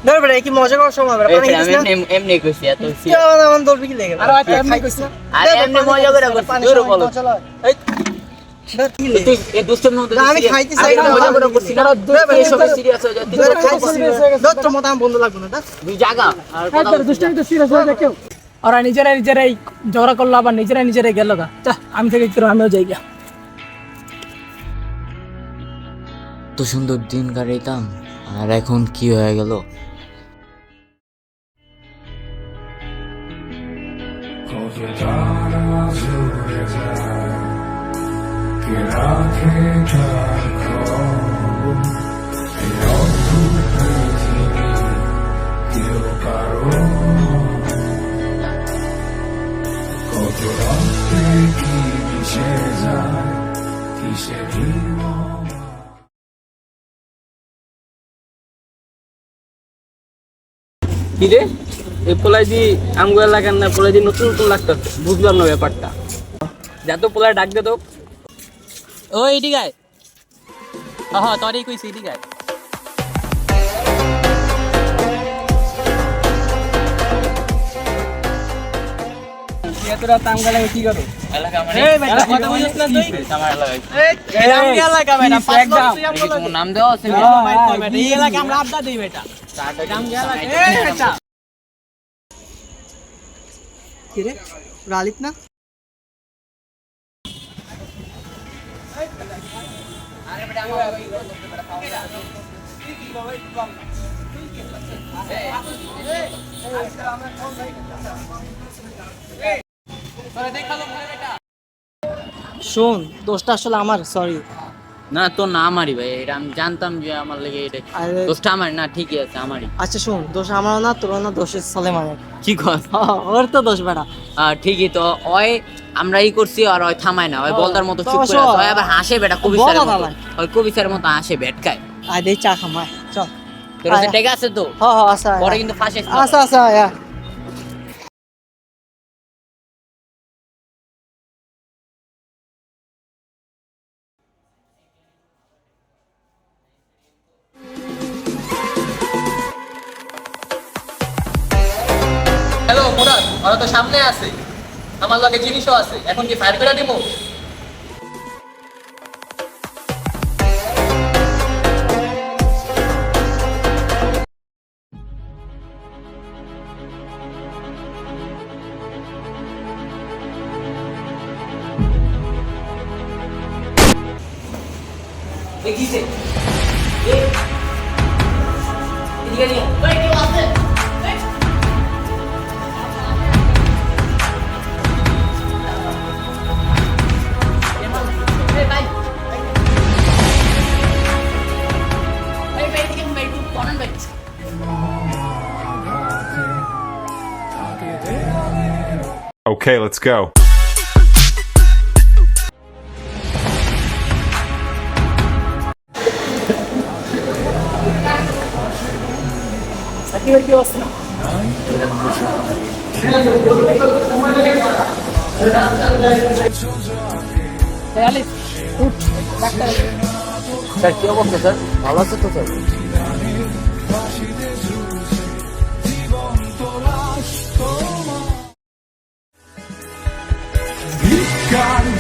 ধর বেটা কি মজা করার সময় বেটা পানি দিস না এমনি কইছি এত কি আমার দলবি কি লাগে আরে ভাই এমনি কইছ না আরে এমনি মজা করে করছি দূর বলো এই ধর কি লাগে তুই এই দুষ্টের মধ্যে আমি খাইতে চাই না মজা করে করছি না এসব সিরিয়াস হয়ে যায় ধর খাইতেছি ধর তোর মত আমার বন্ধু লাগবে না দুই জায়গা আর কথা তোর দুষ্টামি তো সিরিয়াস হয়ে যায় কেউ ওরা নিজেরাই ঝগড়া করলো আবার নিজেরাই গেল গা যা আমি থেকে কি আমিও যাই গা তো সুন্দর দিন কাটাইতাম আর এখন কি হয়ে গেল কি রে এই পোলাই দি আমগো এলাকার না পোলাই দি নতুন নতুন লাগতেছে বুঝলাম না ব্যাপারটা যা তো পোলাই ডাক দে তো ও এটি গায় হ্যাঁ তোরই কইছি এটি গায় এতটা তাম গালে কি করো এলাকা মানে এই বেটা কথা বুঝছ না তুই আমার এলাকায় এই রাম কি এলাকা বেটা পাঁচ লোক তুই এই আমরা তোমার নাম দেওয়া আছে বেটা এই এলাকা আমরা আড্ডা দেই বেটা রাম কি এলাকা এই বেটা কি রে রালিত না শোন দোষটা আসলে আমার সরি না তো না আমারই ভাই এটা আমি জানতাম যে আমার লেগে এটা আরে দোষটা আমার না ঠিকই আছে আমারই আচ্ছা শোন দোষ আমারও না তোর না দোষ সালেমানের কি কথা ওর তো দোষ বেটা ঠিকই তো ওই আমরা ই করছি আর ওই থামায় না ওই বলদার মতো চুপ তো করে আছে শোন। ওই আবার হাসে বেটা কবিতার বলা মতো দালাই। ওই কবিতার মতো হাসে বেটকায় আয় দেই চা খামায় চল তোর কাছে টেকা আছে তো আচ্ছা পরে কিন্তু ফাঁসে আচ্ছা আয়া হ্যালো মুরাদ ওরা তো সামনে আছে আমার লগে জিনিসও আছে এখন কি ফায়ার করে দিব দেখিছে এদিকে নিয়ে ওই কি আছে Okay, let's go. স্যার কি অবস্থা স্যার ভালো আছে তো স্যার God